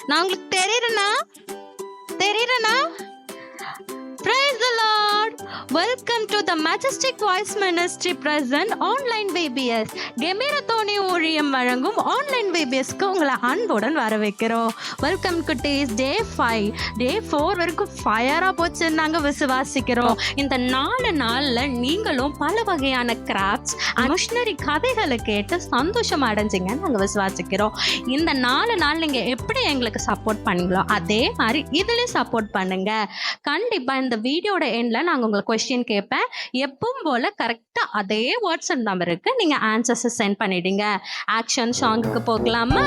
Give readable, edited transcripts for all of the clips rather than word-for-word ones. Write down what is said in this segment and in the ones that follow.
நான் உங்களுக்கு தெரியுறேனா? Praise the Lord. Welcome to the Majestic Voice Ministry present online VBS. கெமிரத்தோனி ஊழியம் வழங்கும் ஆன்லைன் VBSக்கு உங்களை அன்புடன் வரவேற்கிறோம். வெல்கம் குட்டீஸ். டே 5 டே 4 வரைக்கும் ஃபயராக போச்சுன்னு நாங்கள் விசுவாசிக்கிறோம். இந்த 4 நாளில் நீங்களும் பல வகையான கிராஃப்ட்ஸ் மிஷனரி கதைகளை கேட்டு சந்தோஷம் அடைஞ்சிங்கன்னு நாங்கள் விசுவாசிக்கிறோம். இந்த 4 நாள் நீங்கள் எப்படி எங்களுக்கு சப்போர்ட் பண்ணீங்களோ அதே மாதிரி இதுலேயும் சப்போர்ட் பண்ணுங்க. கண்டிப்பாக இந்த வீடியோட எண்டில் நாங்கள் உங்களுக்கு கொஸ்டின் கேட்பேன். எப்பவும் போல் கரெக்டாக அதே வாட்ஸ்அப் நம்பருக்கு நீங்கள் ஆன்சர்ஸை சென்ட் பண்ணிடுங்க. ஆக்ஷன் சாங்குக்கு போகலாமா?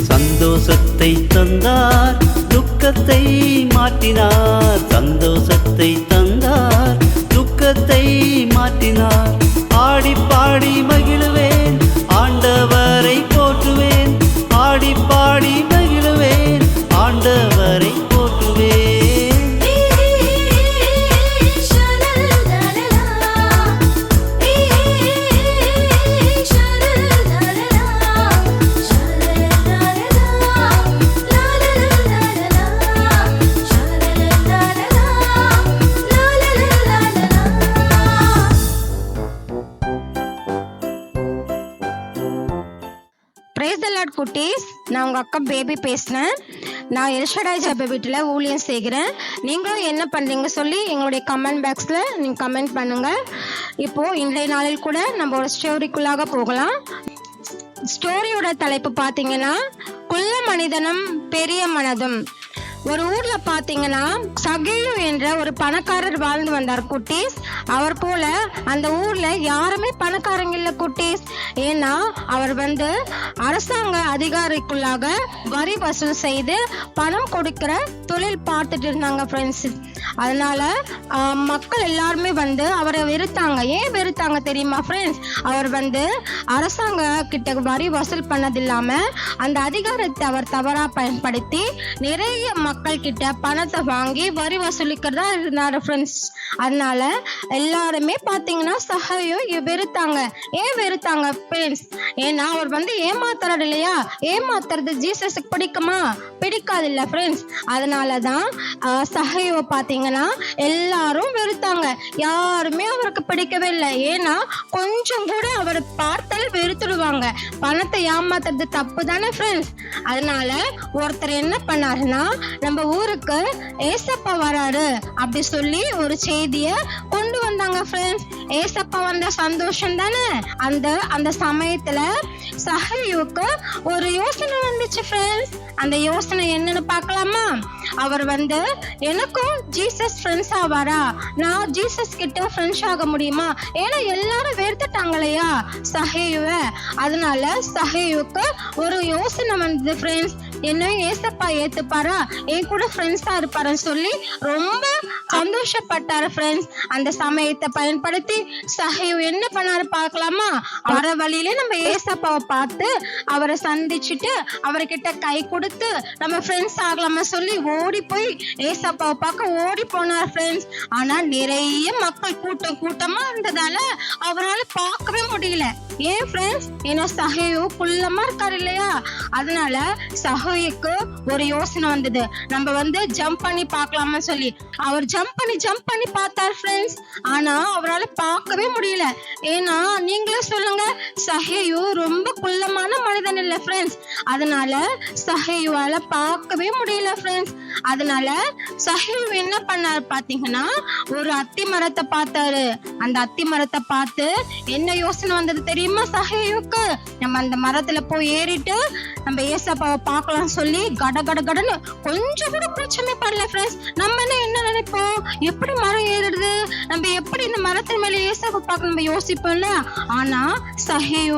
சந்தோஷத்தை தந்தார், துக்கத்தை மாற்றினார். சந்தோஷத்தை தந்தார், துக்கத்தை மாற்றினார். ஆடி பாடி மகிழுவேன், ஆண்டவரை போற்றுவேன். ஆடி பாடி மகிழுவேன், ஆண்டவரை போற்றுவேன். குட்டீஸ், நான் உங்கள் அக்கா பேபி பேசுகிறேன். நான் எல்ஷடாய் ஜெப வீட்டில் ஊழியம் செய்கிறேன். நீங்களும் என்ன பண்ணுறீங்க சொல்லி எங்களுடைய கமெண்ட் பாக்ஸில் நீங்கள் கமெண்ட் பண்ணுங்கள். இப்போது இன்றைய நாளில் கூட நம்ம ஒரு ஸ்டோரிக்குள்ளாக போகலாம். ஸ்டோரியோட தலைப்பு பார்த்தீங்கன்னா குள்ள மனிதனும் பெரிய மனதும். ஒரு ஊர்ல பாத்தீங்கன்னா சகேயு என்ற ஒரு பணக்காரர் வாழ்ந்து வந்தார் குட்டீஸ். அவர் போல அந்த ஊர்ல யாருமே பணக்காரங்க இல்ல குட்டீஸ். ஏன்னா அவர் அரசாங்க அதிகாரிக்குள்ளாக வரி வசூல் செய்து பணம் கொடுக்கிற தொழில் பார்த்துட்டு இருந்தாங்க ஃப்ரெண்ட்ஸ். அதனால மக்கள் எல்லாருமே அவரை வெறுத்தாங்க. ஏன் வெறுத்தாங்க தெரியுமா ஃப்ரெண்ட்ஸ்? அவர் அரசாங்க கிட்ட வரி வசூல் பண்ணது இல்லாம அந்த அதிகாரத்தை அவர் தவறா பயன்படுத்தி நிறைய மக்கள் கிட்ட பணத்தை வாங்கி வரி வசூலிக்கிறதா இருந்தாரு ஃப்ரெண்ட்ஸ். அதனால எல்லாருமே பாத்தீங்கன்னா சகையோ வெறுத்தாங்க. ஏன் வெறுத்தாங்க ஃப்ரெண்ட்ஸ்? ஏன்னா அவர் ஏமாத்துறாரு இல்லையா? ஏமாத்துறது ஜீசஸுக்கு பிடிக்குமா? பிடிக்காது இல்ல ஃப்ரெண்ட்ஸ். அதனாலதான் சகையோ பாத்தீங்கன்னா எல்லாரும் வெறுத்தாங்க. யாருமே அவருக்கு பிடிக்கவே இல்லை. ஏன்னா கொஞ்சம் கூட அவர் பார்த்தாலே வெறுத்துடுவாங்க. பணத்தை ஏமாத்துறது தப்பு தானே ஃப்ரெண்ட்ஸ். அதனால ஒருத்தர் என்ன பண்ணாருன்னா, நம்ம ஊருக்கு ஏசப்பா வராரு அப்படி சொல்லி ஒரு செய்திய கொண்டு வந்தாங்க ஃப்ரெண்ட்ஸ். ஏசப்பா வந்த சந்தோஷம் தானே. அந்த சமயத்துல சகையுக்கு ஒரு யோசனை வந்துச்சு ஃப்ரெண்ட்ஸ். அந்த யோசனை என்னன்னு பார்க்கலாமா? அவர் எனக்கும் ஜீசஸ் ஃப்ரெண்ட்ஸ் ஆவாரா? நான் ஜீசஸ் கிட்ட ஃப்ரெண்ட்ஸ் ஆக முடியுமா? ஏன்னா எல்லாரும் வெறுத்துட்டாங்களையா சகையுவ. அதனால சகையுக்கு ஒரு யோசனை வந்தது ஃப்ரெண்ட்ஸ். என்ன ஏசப்பா ஏத்துப்பாரா, என் கூட ஃப்ரெண்ட்ஸா இருப்பாருன்னு சொல்லி ரொம்ப சந்தோஷப்பட்டாரு ஃப்ரெண்ட்ஸ். அந்த சமயத்தை பயன்படுத்தி சகையு என்ன பண்ணாரு பார்க்கலாமா? வர வழியில நம்ம ஏசப்பாவை பார்த்து அவரை சந்திச்சுட்டு அவர்கிட்ட கை கொடுத்து நம்ம ஃப்ரெண்ட்ஸ் ஆகலாமா சொல்லி ஓடி போய் ஏசப்பாவை பார்க்க ஓடி போனார் ஃப்ரெண்ட்ஸ். ஆனா நிறைய மக்கள் கூட்டமா இருந்ததால அவரால் பார்க்கவே முடியல. ஏன் ஃப்ரெண்ட்ஸ்? ஏன்னா சகையு குள்ளமா இருக்காரு இல்லையா? அதனால சகையுக்கு ஒரு யோசனை வந்தது. நம்ம ஜம்ப் பண்ணி பார்க்கலாமா சொல்லி அவர் ஜம்ப் பண்ணி பார்த்தார் ஃப்ரெண்ட்ஸ். ஆனா அவரால் பார்க்கவே முடியல. ஏன்னா நீங்களே சொல்லுங்க, சகேயு ரொம்ப குள்ளமான மனிதன் இல்ல ஃப்ரெண்ட்ஸ். அதனால சகேயுவால பார்க்கவே முடியல ஃப்ரெண்ட்ஸ். அதனால சகேயு என்ன பண்ணாரு பாத்தீங்கன்னா, ஒரு அத்தி மரத்தை பார்த்தாரு. அந்த அத்தி மரத்தை பார்த்து என்ன யோசனை வந்தது தெரியுமா சகேயுக்கு? நம்ம அந்த மரத்துல போய் ஏறிட்டு நம்ம ஏசப்பாவை பார்க்கலாம் சொல்லி கட கட கடன்னு கொஞ்சம் கூட பிரச்சனை பண்ணல ஃப்ரெண்ட்ஸ். நம்ம என்ன நினைப்போம், எப்படி மரம் ஏறுறது, நம்ம எப்படி இந்த மரத்தின் மேல ஏசப்பா பார்க்க நம்ம யோசிப்போம்ல. ஆனா சகேயு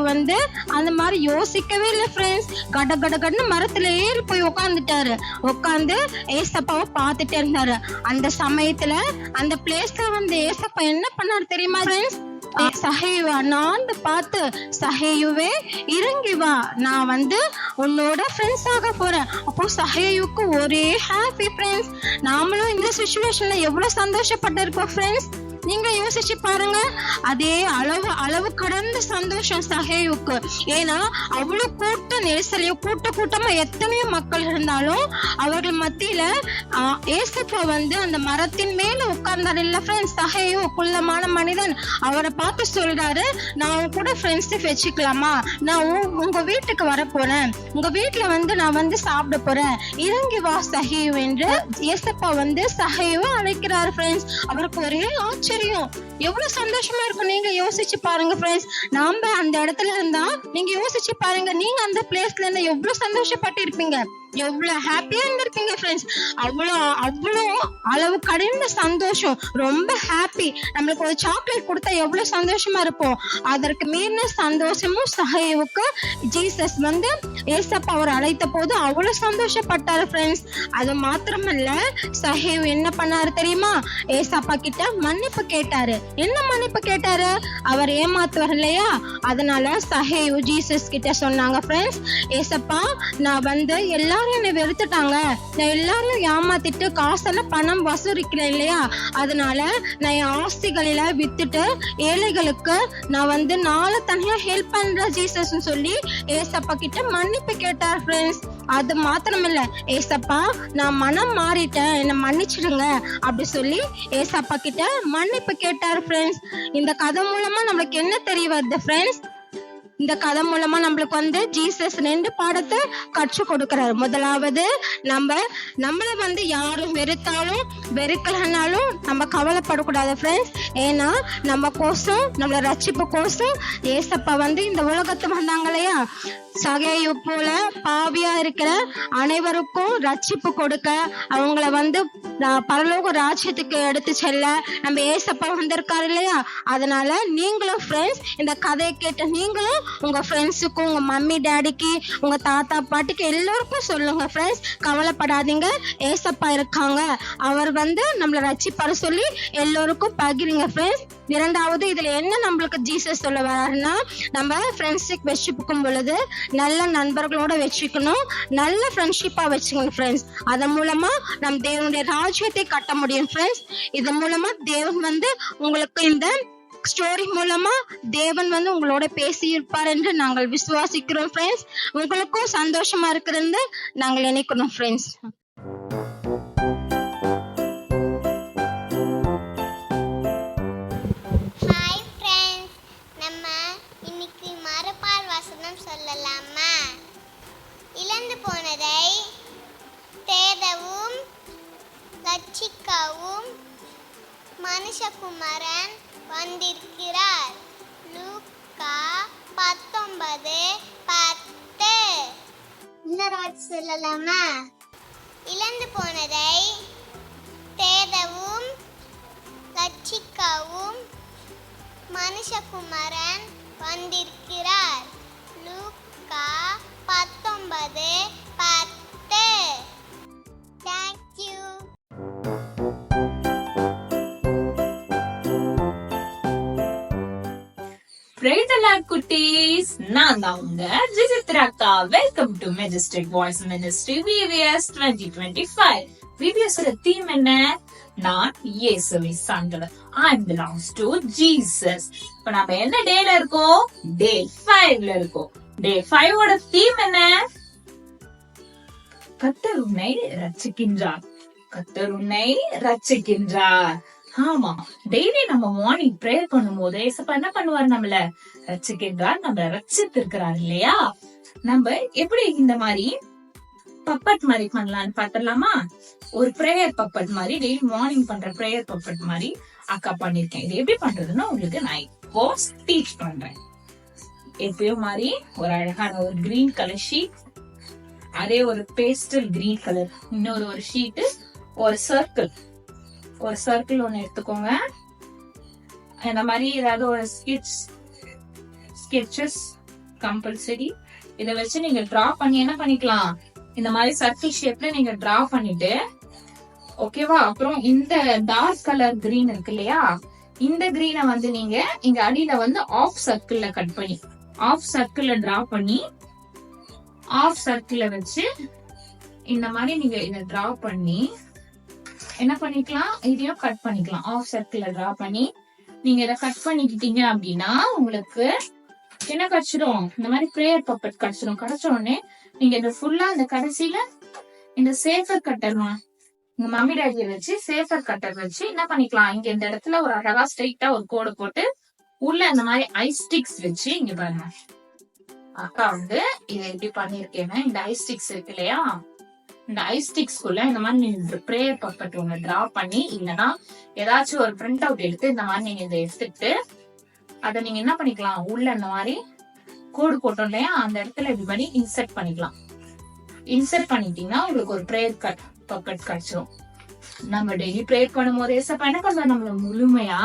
அந்த மாதிரி யோசிக்கவே இல்லை ஃப்ரெண்ட்ஸ். கட கட கடன்னு மரத்துல ஏறி போய் உட்காந்துட்டாரு. உட்காந்து ஏசப்பாவை பார்த்துட்டே இருந்தாரு. அந்த சமயத்துல அந்த பிளேஸ்ல ஏசப்பா என்ன பண்ணாரு தெரியுமா ஃப்ரெண்ட்ஸ்? சகேயுவா நான் பார்த்து, சகேயுவே இறங்கி வா, நான் உன்னோட ஃப்ரெண்ட்ஸ் ஆக போறேன். அப்போ சகேயுக்கு ஒரே ஹாப்பி ஃப்ரெண்ட்ஸ். நாமளும் இந்த சிச்சுவேஷன்ல எவ்வளவு சந்தோஷப்பட்டு இருப்போம் ஃப்ரெண்ட்ஸ். நீங்க யோசிச்சு பாருங்க. அதே அளவு கடந்த சந்தோஷம் சகேயுக்கு. ஏன்னா அவ்வளவு கூட்ட நெரிசலையோ கூட்டமா எத்தனையோ மக்கள் இருந்தாலும் அவர்கள் மத்தியில ஏசப்பா அந்த மரத்தின் மேல உட்கார்ந்தாரு இல்ல ஃப்ரெண்ட்ஸ். சகேயு குள்ளமான மனிதன். அவரை பார்த்து சொல்றாரு, நான் கூட ஃப்ரெண்ட்ஷிப் வச்சுக்கலாமா, நான் உங்க வீட்டுக்கு வர போறேன், உங்க வீட்டுல நான் சாப்பிட போறேன், இறங்கி வா சகேயு என்று ஏசப்பா சகேயுவை அழைக்கிறாரு ஃப்ரெண்ட்ஸ். அவருக்கு ஒரே ஆச்சரியம், எவ்வளவு சந்தோஷமா இருக்கும். நீங்க யோசிச்சு பாருங்க ஃப்ரெண்ட்ஸ். நாம அந்த இடத்துல இருந்தா நீங்க யோசிச்சு பாருங்க, நீங்க அந்த பிளேஸ்ல இருந்தா எவ்வளவு சந்தோஷப்பட்டு இருப்பீங்க, எவ்வளவு ஹாப்பியா இருந்திருப்பீங்க ஃப்ரெண்ட்ஸ். அவ்வளோ அளவு கடந்த சந்தோஷம், ரொம்ப ஹாப்பி. நம்மளுக்கு ஒரு சாக்லேட் கொடுத்தா எவ்வளவு சந்தோஷமா இருப்போம், அதற்கு மீறின சந்தோஷமும் சகேயுவுக்கு ஜீசஸ் ஏசப்பா அவர் அழைத்த போது அவ்வளவு சந்தோஷப்பட்டாரு ஃப்ரெண்ட்ஸ். அது மாத்திரமல்ல, சகேயு என்ன பண்ணாரு தெரியுமா? ஏசப்பா கிட்ட மன்னிப்பு கேட்டாரு. என்ன மன்னிப்பு கேட்டாரு? அவர் ஏமாத்துவார் இல்லையா, அதனால சகேயு ஜீசஸ் கிட்ட சொன்னாங்க ஃப்ரெண்ட்ஸ், ஏசப்பா நான் எல்லாரும் என்னை வெறுத்துட்டாங்க, நான் எல்லாரையும் ஏமாத்திட்டு காசெல்லாம் பணம் வசூலிக்கிறேன் இல்லையா, அதனால நான் என் ஆஸ்திகளில வித்துட்டு ஏழைகளுக்கு நான் நாளை தனியா ஹெல்ப் பண்ற ஜீசஸ் சொல்லி ஏசப்பா கிட்ட மன்னிப்பு கேட்டார் ஃப்ரெண்ட்ஸ். அது மாத்திரமில்ல, ஏசப்பா நான் மனம் மாறிட்டேன், என்னை மன்னிச்சிடுங்க அப்படி சொல்லி ஏசப்பா கிட்ட மன்னிப்பு கேட்டார் ஃப்ரெண்ட்ஸ். இந்த கதை மூலமா நம்மளுக்கு என்ன தெரிய வருது ஃப்ரெண்ட்ஸ்? இந்த கதை மூலமா நம்மளுக்கு ஜீசஸ் 2 பாடத்தை கற்றுக் கொடுக்கிறாரு. முதலாவது, நம்மள யாரும் வெறுத்தாலும் வெறுக்கலனாலும் நம்ம கவலைப்படக்கூடாது ஃப்ரெண்ட்ஸ். ஏன்னா நம்ம கோசம், நம்மள ரட்சிப்பு கோசம் ஏசப்பா இந்த உலகத்து வந்தாங்க இல்லையா, சகேயு போல பாவியா இருக்கிற அனைவருக்கும் ரட்சிப்பு கொடுக்க, அவங்கள பரலோக ராஜ்யத்துக்கு எடுத்து செல்ல நம்ம ஏசப்பா வந்திருக்காரு இல்லையா. அதனால நீங்களும் ஃப்ரெண்ட்ஸ் இந்த கதையை கேட்ட நீங்களும் உங்க ஃப்ரெண்ட்ஸுக்கும், உங்க மம்மி டாடிக்கு, உங்க தாத்தா பாட்டிக்கு எல்லாருக்கும் சொல்லுங்க ஃப்ரெண்ட்ஸ். கவலைப்படாதீங்க, ஏசப்பா இருக்காங்க, அவர் நம்மள ரட்சிப்பாரு சொல்லி எல்லோருக்கும் பகிருங்க ஃப்ரெண்ட்ஸ். இரண்டாவது, இதுல என்ன நம்மளுக்கு ஜீசஸ் சொல்ல வர்றாருன்னா, நம்ம ஃப்ரெண்ட்ஷிப் வச்சுக்கும் பொழுது நல்ல நண்பர்களோட வச்சுக்கணும், நல்ல ஃப்ரெண்ட்ஷிப்பா வச்சுக்கணும் ஃப்ரெண்ட்ஸ். அதன் மூலமா நம் தேவனுடைய ராஜ்யத்தை கட்ட முடியும் ஃப்ரெண்ட்ஸ். இதன் மூலமா தேவன் உங்களுக்கு இந்த ஸ்டோரி மூலமா தேவன் உங்களோட பேசி இருப்பார் என்று நாங்கள் விசுவாசிக்கிறோம் ஃப்ரெண்ட்ஸ். உங்களுக்கும் சந்தோஷமா இருக்கிறது நாங்கள் நினைக்கிறோம் ஃப்ரெண்ட்ஸ். ஹாய் ஃப்ரெண்ட்ஸ், நம்ம இன்னைக்கு மறுபால் வசனம் சொல்லலாமா? இழந்து போனதை தேடவும் ரட்சிக்கவும் மனுஷகுமாரன் வந்திருக்கிறார். லூக்கா 19:10. இன்னொரு சொல்லலாமா? இழந்து போனதை தேடவும் ரட்சிக்கவும் மனுஷகுமாரன் வந்திருக்கிறார். லூக்கா 19:10. Thank you. Praise the Lord குட்டீஸ், நான் தான் உங்க ஜிசித்ராக்கா. Welcome to majestic voice ministry VBS 2025. VBS theme என்ன? நான் இயேசுவை சார்ந்தவர். I belongs to Jesus. இப்ப நம்ம என்ன டேல இருக்கோம்? டே 5ல இருக்கோம். டே 5 ஓட தீம் என்ன? கர்த்தர் உன்னை ரட்சிக்கின்றார். கர்த்தர் உன்னை ரட்சிக்கின்றார். ஆமா, டெய்லி நம்ம மார்னிங் பிரேயர் பண்ணும்போது ஏசப்பா என்ன பண்ணுவாரு? நம்மள ரட்சிக்கின்றார், நம்மள ரட்சித்திருக்கிறார் இல்லையா? நம்ம எப்படி இந்த மாதிரி பப்பட் மாதிரி பண்ணலாம்னு பாத்துடலாமா? ஒரு பிரேயர் பப்பட் மாதிரி, டெய்லி மார்னிங் பண்ற பிரேயர் பப்பட் மாதிரி அக்கா பண்ணிருக்கேன். இது எப்படி பண்றதுன்னா உங்களுக்கு நான் இப்போ டீச் பண்றேன். எப்பயும் மாதிரி ஒரு அழகான ஒரு கிரீன் கலர் ஷீட், அதே ஒரு பேஸ்டல் கிரீன் கலர் இன்னொரு ஒரு ஷீட், ஒரு சர்க்கிள் ஒண்ணு எடுத்துக்கோங்க. இந்த மாதிரி ஏதாவது ஒரு ஸ்கெட்சஸ் கம்பல்சரி. இத வச்சு நீங்க டிரா பண்ணி என்ன பண்ணிக்கலாம்? இந்த மாதிரி சர்க்கிள் ஷேப்ல நீங்க டிரா பண்ணிட்டு, ஓகேவா? அப்புறம் இந்த டார்க் கலர் கிரீன் இருக்கு இல்லையா, இந்த கிரீனை வந்து நீங்க இங்க அடியில வந்து ஆஃப் சர்க்கிள்ல கட் பண்ணி, ஆஃப் சர்க்கிள்ல டிரா பண்ணி, ஆஃப் சர்க்கிள்ல வச்சு இந்த மாதிரி நீங்க இத டிரா பண்ணி என்ன பண்ணிக்கலாம்? இதையும் கட் பண்ணிக்கலாம். ஆஃப் சர்க்கிள்ல டிரா பண்ணி நீங்க இதை கட் பண்ணிக்கிட்டீங்க அப்படின்னா உங்களுக்கு என்ன கிடைச்சிடும்? இந்த மாதிரி பிரேயர் பப்பட் கிடைச்சிடும். கிடைச்ச உடனே நீங்க இந்த ஃபுல்லா இந்த கடைசியில இந்த சேஃபர் கட்டர், உங்க மம்மி டாடியை வச்சு சேஃபர் கட்டர் வச்சு என்ன பண்ணிக்கலாம்? இங்க இந்த இடத்துல ஒரு அழகா ஸ்ட்ரைட்டா ஒரு கோடு போட்டு உள்ள இந்த மாதிரி ஐஸ் ஸ்டிக்ஸ் வச்சு, இங்க பாருங்க அக்கா வந்து இதை எப்படி பண்ணிருக்கேன்னு, இந்த ஐஸ் ஸ்டிக்ஸ் இருக்கு இல்லையா, இந்த ஐஸ் ஸ்டிக்ஸ்குள்ள இந்த மாதிரி நீங்க பிரேயர் பப்பட் ஒண்ணு டிரா பண்ணி, இல்லைன்னா ஏதாச்சும் ஒரு பிரிண்ட் அவுட் எடுத்து இந்த மாதிரி நீங்க இதை எடுத்துட்டு அதை நீங்க என்ன பண்ணிக்கலாம்? உள்ள இந்த மாதிரி கோடு போட்டோம் இல்லையா, அந்த இடத்துல இப்படி பண்ணி இன்சர்ட் பண்ணிக்கலாம். இன்சர்ட் பண்ணிட்டீங்கன்னா உங்களுக்கு ஒரு பிரேயர் பப்பட் கிடைச்சிரும். நம்ம டெய்லி பிரேயர் பண்ணும்போது ஏசப்பா என்ன பண்ணுவாரு? நம்மள முழுமையா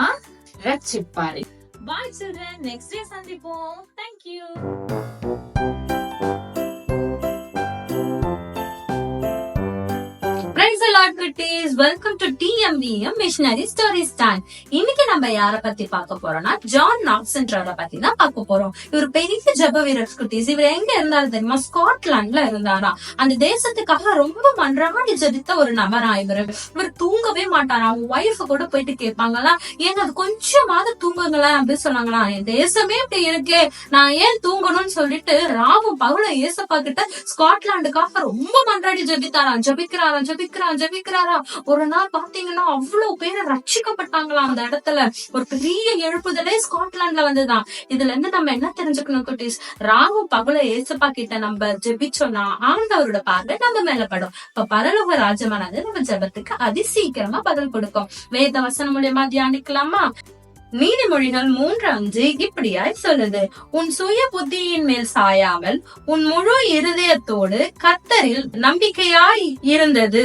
ரட்சிப்பாரு. பாய் சில்ட்ரன், நெக்ஸ்ட் டே சந்திப்போம். தேங்க்யூ. Praise the Lord குட்டீஸ், welcome to TMVM missionary stories time. இன்னைக்கு நம்ம யார பத்தி பார்க்க போறோம்னா ஜான் நாக்ஸ்ன்றவரை பத்தி தான் பார்க்க போறோம். இவர் பெரிய ஜெப வீரர் குட்டீஸ். இவர் எங்க இருந்தாரு தெரியுமா? ஸ்காட்லாண்ட்ல இருந்தாராம். அந்த தேசத்துக்காக ரொம்ப மன்றாடி ஜெபித்த ஒரு நபரா இவர் தூங்கவே மாட்டாரா. அவங்க ஒய்ஃப் கூட போயிட்டு கேட்பாங்களா, ஏங்க அது கொஞ்சமாவது தூங்குங்களேன் அப்படின்னு சொன்னாங்களா. என் தேசமே இப்படி இருக்கே, நான் ஏன் தூங்கணும்னு சொல்லிட்டு ராவும் பகல ஏசப்பா கிட்ட ஸ்காட்லாண்டுக்காக ரொம்ப மன்றாடி ஜெபித்தாராம். ஜெபிக்கிறாரா. ஒரு நாள் பாத்தீங்கன்னா அவ்வளவு பேரு ரட்சிக்கப்பட்டாங்களாம். அந்த இடத்துல ஒரு பெரிய எழுப்புதலே ஸ்காட்லாண்ட்ல வந்துதான். இதுல இருந்து நம்ம என்ன தெரிஞ்சுக்கணும் குட்டீஸ்? ராவும் பகல ஏசப்பா கிட்ட நம்ம ஜெபிச்சோம்னா ஆண்டவரோட பார்வை நம்ம மேல படும். இப்ப பரலோக ராஜமானது நம்ம ஜெபத்துக்கு அதிசீக்கிரமா பதில் கொடுக்கும். வேத வசனம் மூலியமா தியானிக்கலாமா? நீதிமொழிகள் 3:5 இப்படியாய் சொல்லுது, உன் சுய புத்தியின் மேல் சாயாமல் உன் முழு இருதயத்தோடு கர்த்தரில் நம்பிக்கையாய் இருந்தது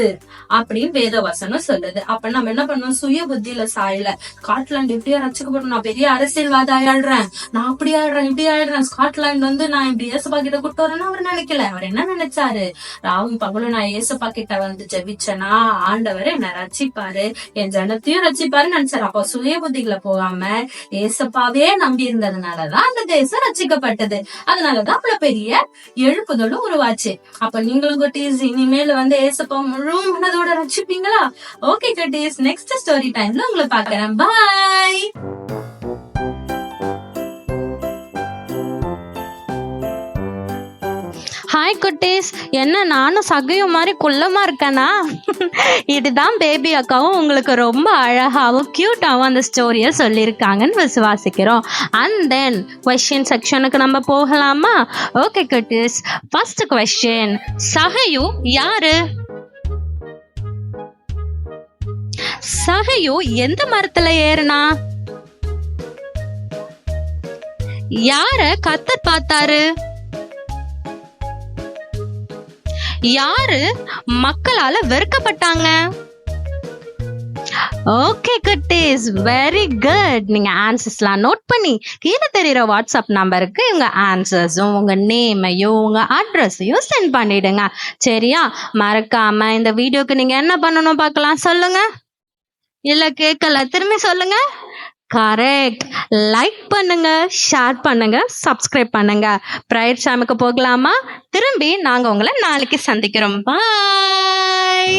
அப்படின்னு வேதவசனம் சொல்லுது. அப்ப நம்ம என்ன பண்ணோம்? சுய புத்தியில சாயல. ஸ்காட்லாந்து இப்படியா ரசிக்கப்படும், நான் பெரிய அரசியல்வாதி ஆயிடுறேன், நான் அப்படி ஆயிடுறேன் இப்படி ஆயிடுறேன், ஸ்காட்லாந்து வந்து நான் இப்படி ஏசப்பா கிட்ட கூட்டு வரேன்னு அவர் நினைக்கல. அவர் என்ன நினைச்சாரு? ராவும் பகலும் நான் ஏசப்பா கிட்ட வந்து ஜெபிச்சேனா ஆண்டவர் என்ன ரட்சிப்பாரு, என் ஜனத்தையும் ரட்சிப்பாருன்னு நினைச்சாரு. அப்ப சுய புத்திகளை போகாம ஏசப்பாவே நம்பி இருந்ததுனாலதான் அந்த தேசம் ரட்சிக்கப்பட்டது. அதனாலதான் அவ்வளவு பெரிய எழுப்புதலும் உருவாச்சு. அப்ப நீங்களும் குட்டீஸ் இனிமேல் வந்து ஏசப்பா முழு மனதோட ரட்சிப்பீங்களா? ஓகே குட்டீஸ், நெக்ஸ்ட் ஸ்டோரி டைம்ல உங்களை பாக்குறேன். பாய். ஹாய் குட்டீஸ், என்ன நானும் சகையும் மாதிரி குள்ளமா இருக்கேனா? இதுதான் பேபி அக்காவும் உங்களுக்கு ரொம்ப அழகாவும் கியூட்டாவும் அந்த ஸ்டோரியை சொல்லியிருக்காங்கன்னு விசுவாசிக்கிறோம். அண்ட் தென் கொஸ்டின் செக்ஷனுக்கு நம்ம போகலாமா? ஓகே குட்டீஸ், ஃபர்ஸ்ட் கொஸ்டின், சகையு யாரு? சகையு எந்த மரத்துல ஏறுனா? யார கர்த்தர் பார்த்தாரு? யாரு மக்களால வெறுக்கப்பட்டாங்க? ஓகே குட்டீஸ், வெரி குட். நீங்க ஆன்சர்ஸ்லாம் நோட் பண்ணி கீழே தெரியுற வாட்ஸ்அப் நம்பருக்கு உங்க ஆன்சர்ஸும் உங்க நேமையும் உங்க அட்ரஸையும் சென்ட் பண்ணிடுங்க. சரியா? மறக்காம இந்த வீடியோக்கு நீங்க என்ன பண்ணணும் பார்க்கலாம். சொல்லுங்க. இல்ல கேட்கல, திரும்பி சொல்லுங்க. கரெக்ட். லைக் பண்ணுங்க, ஷேர் பண்ணுங்க, சப்ஸ்கிரைப் பண்ணுங்க. ப்ரேயர் டைமுக்கு போகலாமா? திரும்பி நாங்க உங்களை நாளைக்கு சந்திக்கிறோம். பாய்.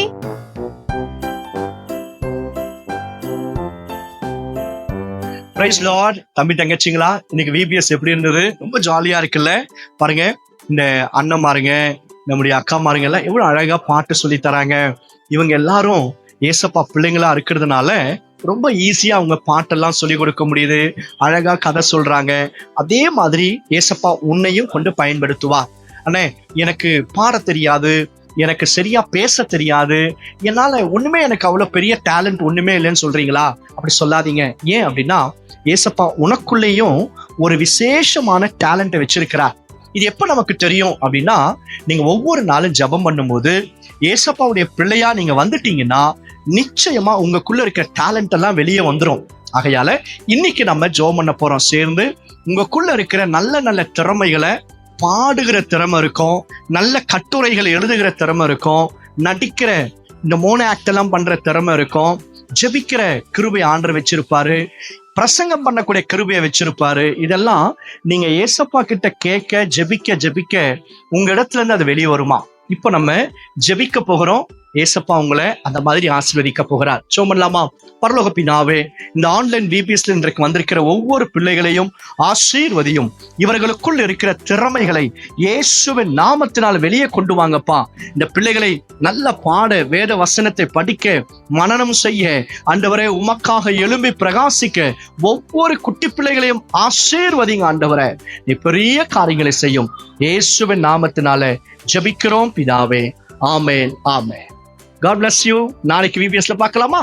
Praise lord. தம்பி தங்கச்சிங்களா, இன்னைக்கு விபிஎஸ் எப்படி இருந்தது? ரொம்ப ஜாலியா இருக்குல்ல? பாருங்க, இந்த அண்ணன் மாருங்க, நம்முடைய அக்கா மாருங்க எல்லாம் எவ்வளவு அழகா பாட்டு சொல்லி தராங்க. இவங்க எல்லாரும் ஏசப்பா பிள்ளைங்களா இருக்கிறதுனால ரொம்ப ஈஸியா அவங்க பாட்டெல்லாம் சொல்லி கொடுக்க முடியுது, அழகா கதை சொல்றாங்க. அதே மாதிரி ஏசப்பா உன்னையும் கொண்டு பயன்படுத்துவார். அண்ணே, எனக்கு பாட தெரியாது, எனக்கு சரியா பேச தெரியாது, என்னால ஒண்ணுமே எனக்கு அவ்வளவு பெரிய டேலண்ட் ஒண்ணுமே இல்லைன்னு சொல்றீங்களா? அப்படி சொல்லாதீங்க. ஏன் அப்படின்னா ஏசப்பா உனக்குள்ளேயும் ஒரு விசேஷமான டேலண்ட்டை வச்சிருக்கிறார். இது எப்ப நமக்கு தெரியும் அப்படின்னா, நீங்க ஒவ்வொரு நாளும் ஜெபம் பண்ணும்போது ஏசப்பாவுடைய பிள்ளையா நீங்க வந்துட்டீங்கன்னா நிச்சயமா உங்களுக்குள்ள இருக்கிற டேலண்ட் எல்லாம் வெளியே வந்துடும். ஆகையால இன்னைக்கு நம்ம ஜெபம் பண்ண போறோம் சேர்ந்து. உங்களுக்குள்ள இருக்கிற நல்ல நல்ல திறமைகளை, பாடுகிற திறமை இருக்கும், நல்ல கட்டுரைகள் எழுதுகிற திறமை இருக்கும், நடிக்கிற இந்த மோனோ ஆக்ட் எல்லாம் பண்ற திறமை இருக்கும், ஜெபிக்கிற கிருபை ஆண்டவர் வச்சிருப்பாரு, பிரசங்கம் பண்ணக்கூடிய கிருபையை வச்சிருப்பாரு. இதெல்லாம் நீங்க ஏசப்பா கிட்ட கேட்க ஜெபிக்க உங்க இடத்துல இருந்து அது வெளியே வருமா? இப்ப நம்ம ஜெபிக்க போகிறோம். ஏசப்பா உங்களை அந்த மாதிரி ஆசீர்வதிக்க போகிறார். ஜெபம் பண்ணலாமா? பரலோக பிதாவே, இந்த ஆன்லைன் VBSல இன்றைக்கு வந்திருக்கிற ஒவ்வொரு பிள்ளைகளையும் ஆசீர்வதியும். இவர்களுக்குள் இருக்கிற திறமைகளை இயேசுவின் நாமத்தினால் வெளியே கொண்டு வாங்கப்பா. இந்த பிள்ளைகளை நல்ல பாட, வேத வசனத்தை படிக்க, மனனம் செய்ய, ஆண்டவரே உமக்காக எழும்பி பிரகாசிக்க ஒவ்வொரு குட்டி பிள்ளைகளையும் ஆசீர்வதிங்க ஆண்டவரே. நீ பெரிய காரியங்களை செய்யும். இயேசுவின் நாமத்தினால ஜெபிக்கிறோம் பிதாவே. ஆமென், ஆமென். God bless you. நாளைக்கு VBSல பார்க்கலாமா?